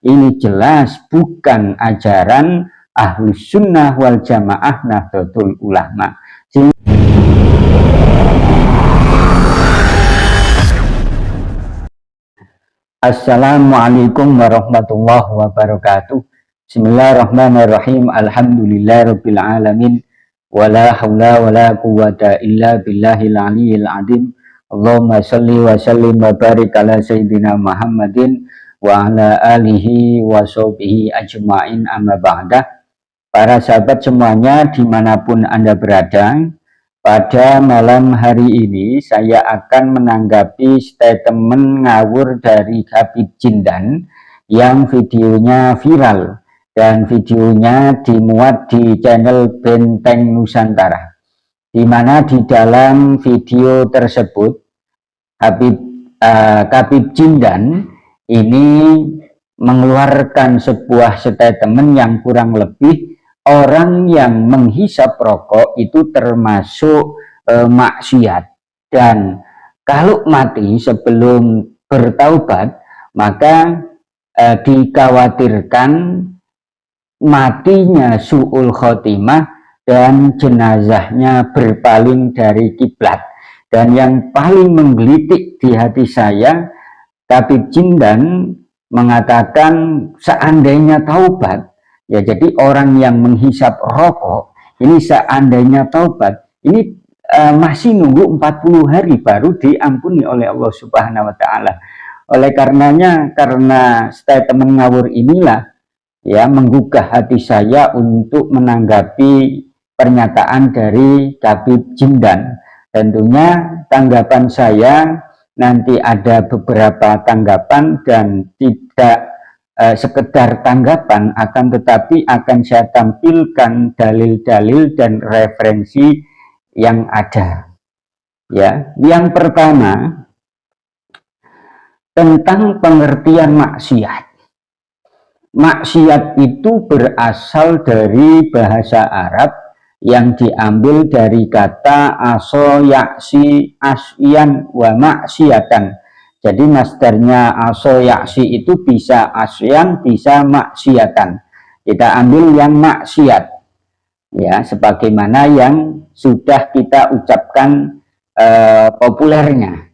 ini jelas bukan ajaran Ahlus Sunnah wal Jamaah Nahdlatul Ulama. Assalamualaikum warahmatullahi wabarakatuh. Bismillahirrahmanirrahim. Alhamdulillahirabbil alamin. Wala haula wala quwwata illa billahil aliyyil azim. Allahumma shalli wa sallim wa barik ala sayyidina Muhammadin wa ala alihi wa sahbihi ajma'in, amma ba'dah. Para sahabat semuanya dimanapun Anda berada, pada malam hari ini saya akan menanggapi statement ngawur dari Habib Jindan yang videonya viral dan videonya dimuat di channel Benteng Nusantara, di mana di dalam video tersebut Habib Jindan ini mengeluarkan sebuah statement yang kurang lebih orang yang menghisap rokok itu termasuk maksiat, dan kalau mati sebelum bertaubat maka dikhawatirkan matinya su'ul khotimah dan jenazahnya berpaling dari kiblat. Dan yang paling menggelitik di hati saya, Habib Jindan mengatakan seandainya taubat, ya, jadi orang yang menghisap rokok ini seandainya taubat, ini masih nunggu 40 hari baru diampuni oleh Allah Subhanahu wa Ta'ala. Oleh karenanya, karena statement ngawur inilah ya menggugah hati saya untuk menanggapi pernyataan dari Habib Jindan. Tentunya tanggapan saya nanti ada beberapa tanggapan dan tidak sekedar tanggapan, akan tetapi akan saya tampilkan dalil-dalil dan referensi yang ada. Ya, yang pertama tentang pengertian maksiat. Maksiat itu berasal dari bahasa Arab yang diambil dari kata aso yaksi asyan wa maksiatan. Jadi masdarnya aso yaksi itu bisa asyan, bisa maksiatan. Kita ambil yang maksiat, ya, sebagaimana yang sudah kita ucapkan populernya,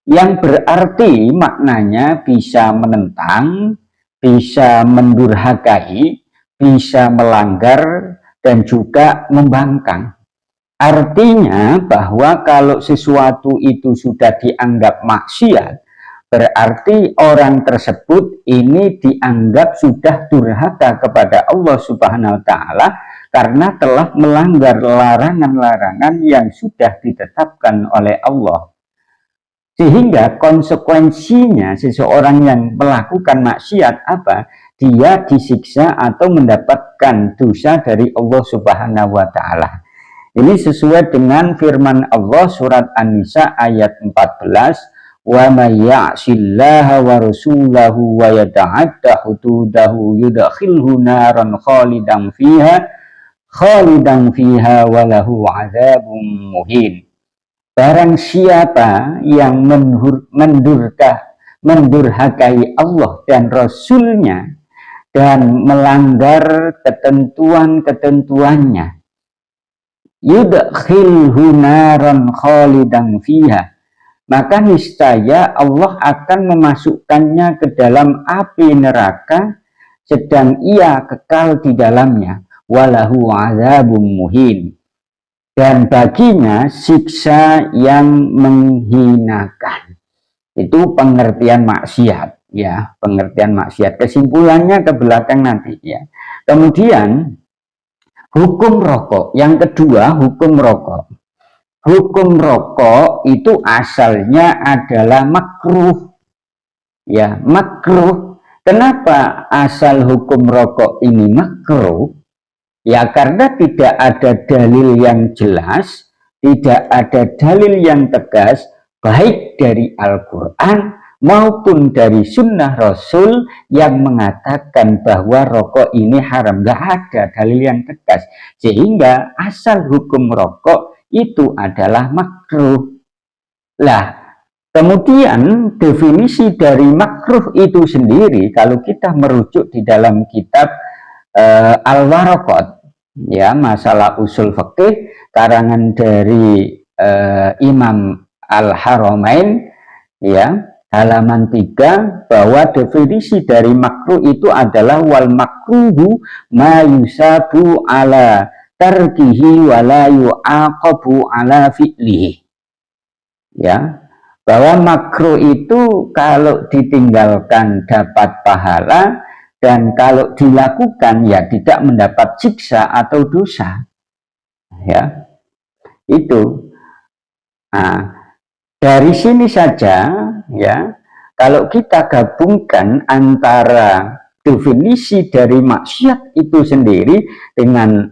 yang berarti maknanya bisa menentang, bisa mendurhakai, bisa melanggar, dan juga membangkang. Artinya bahwa kalau sesuatu itu sudah dianggap maksiat, berarti orang tersebut ini dianggap sudah durhaka kepada Allah Subhanahu wa Ta'ala karena telah melanggar larangan-larangan yang sudah ditetapkan oleh Allah. Sehingga konsekuensinya seseorang yang melakukan maksiat apa? Dia disiksa atau mendapatkan dosa dari Allah Subhanahu wa Ta'ala. Ini sesuai dengan firman Allah surat An-Nisa ayat 14, wa may ya'sillaha wa rasulahu wa yata'adda hududahu yudkhilhu naran khalidan fiha wa lahu 'adzabun muhin. Barang siapa yang mendurhakai Allah dan Rasulnya dan melanggar ketentuan-ketentuannya, yudkhilhu naran khalidan fiha, maka niscaya Allah akan memasukkannya ke dalam api neraka sedang ia kekal di dalamnya, walahu adzabun muhin, dan baginya siksa yang menghinakan. Itu pengertian maksiat, ya, pengertian maksiat. Kesimpulannya ke belakang nanti, ya. Kemudian hukum rokok. Yang kedua, hukum rokok. Hukum rokok itu asalnya adalah makruh. Ya, makruh. Kenapa asal hukum rokok ini makruh? Ya, karena tidak ada dalil yang jelas, tidak ada dalil yang tegas, baik dari Al-Quran maupun dari sunnah Rasul yang mengatakan bahwa rokok ini haram. Nggak ada dalil yang tegas, sehingga asal hukum rokok itu adalah makruh. Lah, Kemudian definisi dari makruh itu sendiri kalau kita merujuk di dalam kitab Al-Waraqat, ya, masalah usul fikih karangan dari Imam Al-Haramain, ya, halaman 3, bahwa definisi dari makruh itu adalah wal makruhu ma yusabu ala tarkihi wa la yu'aqabu ala fi'lihi, ya, bahwa makruh itu kalau ditinggalkan dapat pahala, dan kalau dilakukan ya tidak mendapat siksa atau dosa, ya, itu. Nah, dari sini saja, ya, kalau kita gabungkan antara definisi dari maksiat itu sendiri dengan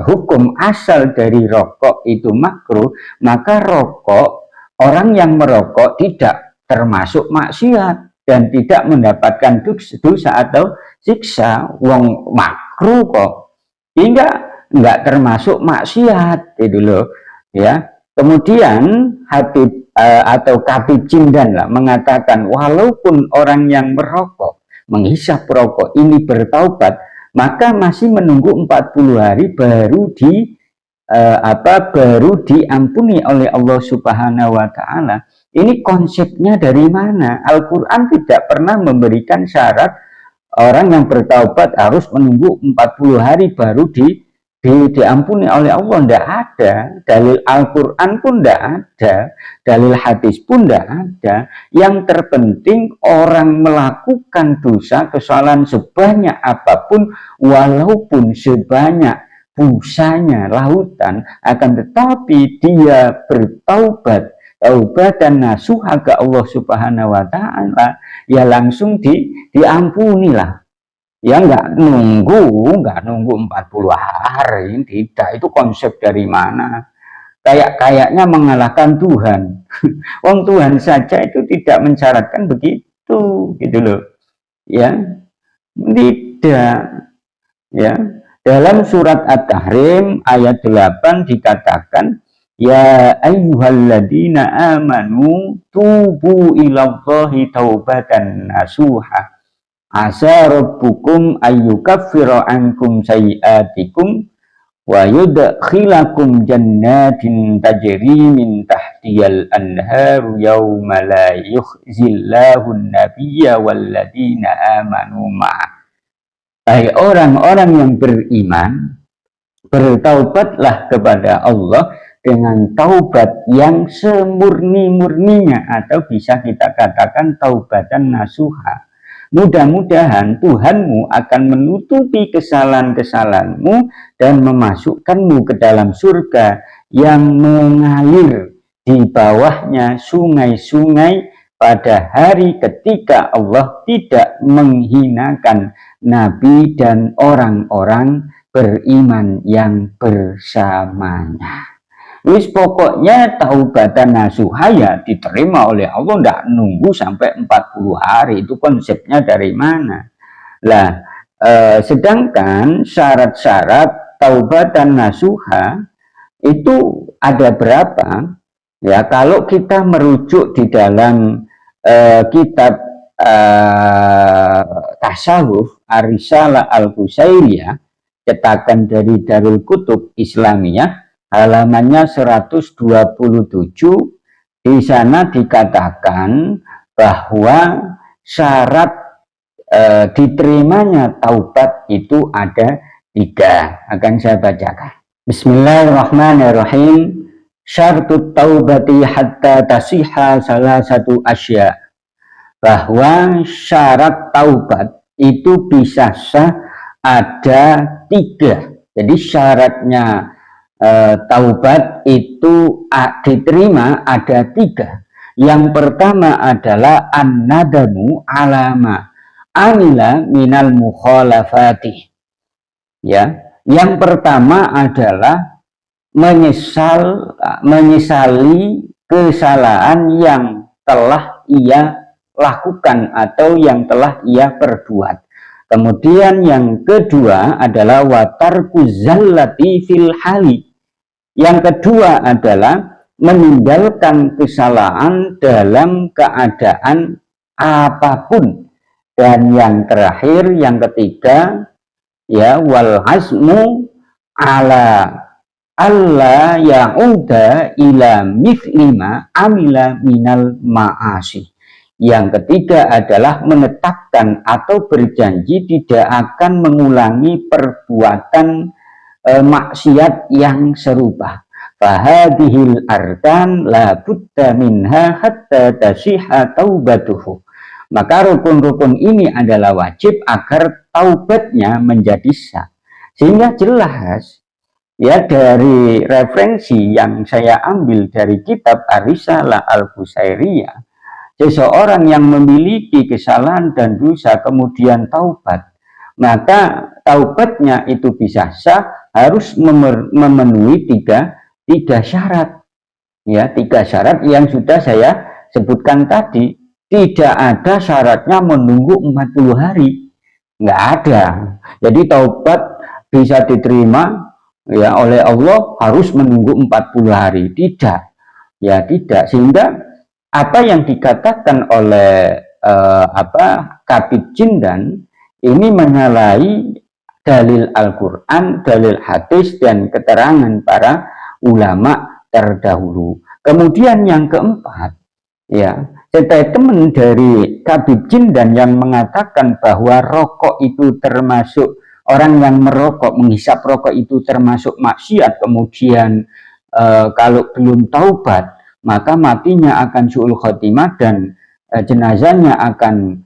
hukum asal dari rokok itu makruh, maka rokok, orang yang merokok tidak termasuk maksiat dan tidak mendapatkan dosa atau siksa. Wong makruh kok, hingga nggak termasuk maksiat, itu loh, ya. Kemudian Habib atau Khabib Jindan lah mengatakan, walaupun orang yang merokok, menghisap rokok ini bertaubat, maka masih menunggu 40 hari baru baru diampuni oleh Allah Subhanahu wa taala. Ini konsepnya dari mana? Al-Qur'an tidak pernah memberikan syarat orang yang bertaubat harus menunggu 40 hari baru diampuni oleh Allah. Tidak ada. Dalil Al-Quran pun tidak ada, dalil hadis pun tidak ada. Yang terpenting orang melakukan dosa, kesalahan sebanyak apapun, walaupun sebanyak busanya lautan, akan tetapi dia bertaubat, taubatan nasuha ke Allah Subhanahu wa taala, ya langsung diampunilah. Ya nggak nunggu 40 hari, tidak. Itu konsep dari mana? Kayaknya mengalahkan Tuhan. Wong Tuhan saja itu tidak mensyaratkan begitu, gitu loh. Ya, tidak. Ya, dalam surat At-Tahrim ayat 8 dikatakan, ya ayyuhalladzina amanu tubu ilallahi taubatan nasuha asa rabbukum ayyukaffira ankum sayiatikum wa yudkhilakum jannatin tajri min tahtiyal anharu yawma la yukhzillahu an-nabiyya walladzina amanu ma'ah. Hai orang-orang yang beriman, bertaubatlah kepada Allah dengan taubat yang semurni-murninya, atau bisa kita katakan taubatan nasuha. Mudah-mudahan Tuhanmu akan menutupi kesalahan-kesalahanmu dan memasukkanmu ke dalam surga yang mengalir di bawahnya sungai-sungai pada hari ketika Allah tidak menghinakan Nabi dan orang-orang beriman yang bersamanya. Wis pokoknya taubatan nasuha ya diterima oleh Allah, tidak nunggu sampai 40 hari. Itu konsepnya dari mana? Lah, sedangkan syarat-syarat taubatan nasuha itu ada berapa? Ya, kalau kita merujuk di dalam kitab tasawuf Ar-Risalah Al-Qusairiyah, cetakan dari Darul Kutub Islamiyah, halamannya 127, di sana dikatakan bahwa syarat diterimanya taubat itu ada 3. Akan saya bacakan. Bismillahirrahmanirrahim. Syartut taubati hatta tasihha salah satu asya. Bahwa syarat taubat itu bisa sah ada 3. Jadi syaratnya taubat itu diterima ada 3. Yang pertama adalah an-nadamu alama amila minal mukhalafati. Ya, yang pertama adalah menyesali kesalahan yang telah ia lakukan atau yang telah ia perbuat. Kemudian yang kedua adalah watarku zallati fil hali. Yang kedua adalah meninggalkan kesalahan dalam keadaan apapun. Dan yang terakhir, yang ketiga, ya, wal azmu ala alla ya'uda ila mithlima amila minal ma'asi. Yang ketiga adalah menetapkan atau berjanji tidak akan mengulangi perbuatan maksiat yang serupa. Fahadihil arkan la budda minha hatta tashiha taubatuhu. Maka rukun-rukun ini adalah wajib agar taubatnya menjadi sah. Sehingga jelas ya, dari referensi yang saya ambil dari kitab Ar-Risalah Al-Qusairiyah, seseorang yang memiliki kesalahan dan dosa kemudian taubat, maka taubatnya itu bisa sah, harus memenuhi tiga syarat. Ya, 3 syarat yang sudah saya sebutkan tadi. Tidak ada syaratnya menunggu 40 hari. Nggak ada. Jadi taubat bisa diterima ya oleh Allah harus menunggu 40 hari. Tidak. Ya, tidak. Sehingga apa yang dikatakan oleh Khatib Jindan ini menyalahi dalil Al-Quran, dalil hadis, dan keterangan para ulama terdahulu. Kemudian yang keempat, ya, statement dari Khatib Jindan yang mengatakan bahwa rokok itu termasuk, orang yang merokok, menghisap rokok itu termasuk maksiat, kemudian kalau belum taubat maka matinya akan su'ul khotimah dan jenazahnya akan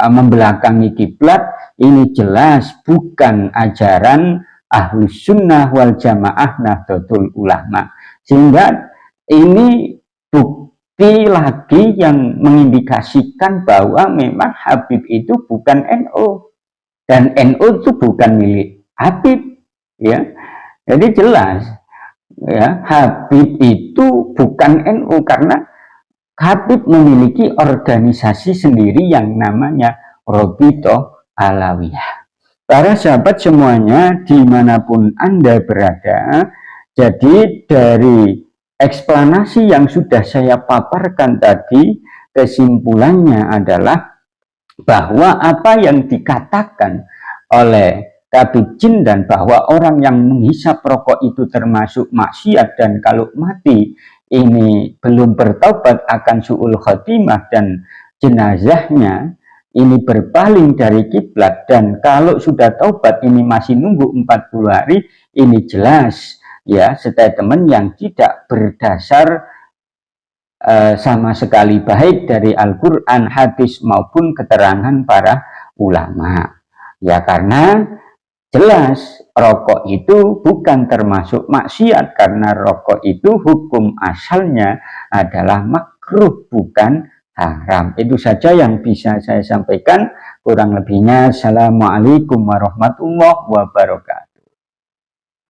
membelakangi kiblat. Ini jelas bukan ajaran Ahlus Sunnah wal Jamaah Nahdlatul Ulama. Sehingga ini bukti lagi yang mengindikasikan bahwa memang Habib itu bukan NU, dan NU itu bukan milik Habib, ya. Jadi jelas ya, Habib itu bukan NU karena Habib memiliki organisasi sendiri yang namanya Robito Alawiyah. Para sahabat semuanya dimanapun Anda berada, jadi dari eksplanasi yang sudah saya paparkan tadi, kesimpulannya adalah bahwa apa yang dikatakan oleh Khatib Jindan bahwa orang yang menghisap rokok itu termasuk maksiat, dan kalau mati ini belum bertobat akan su'ul khotimah dan jenazahnya ini berpaling dari kiblat, dan kalau sudah taubat ini masih nunggu 40 hari, ini jelas ya statement yang tidak berdasar sama sekali, baik dari Al-Quran, hadis maupun keterangan para ulama. Ya, karena jelas rokok itu bukan termasuk maksiat, karena rokok itu hukum asalnya adalah makruh, bukan haram. Itu saja yang bisa saya sampaikan. Kurang lebihnya, assalamualaikum warahmatullahi wabarakatuh.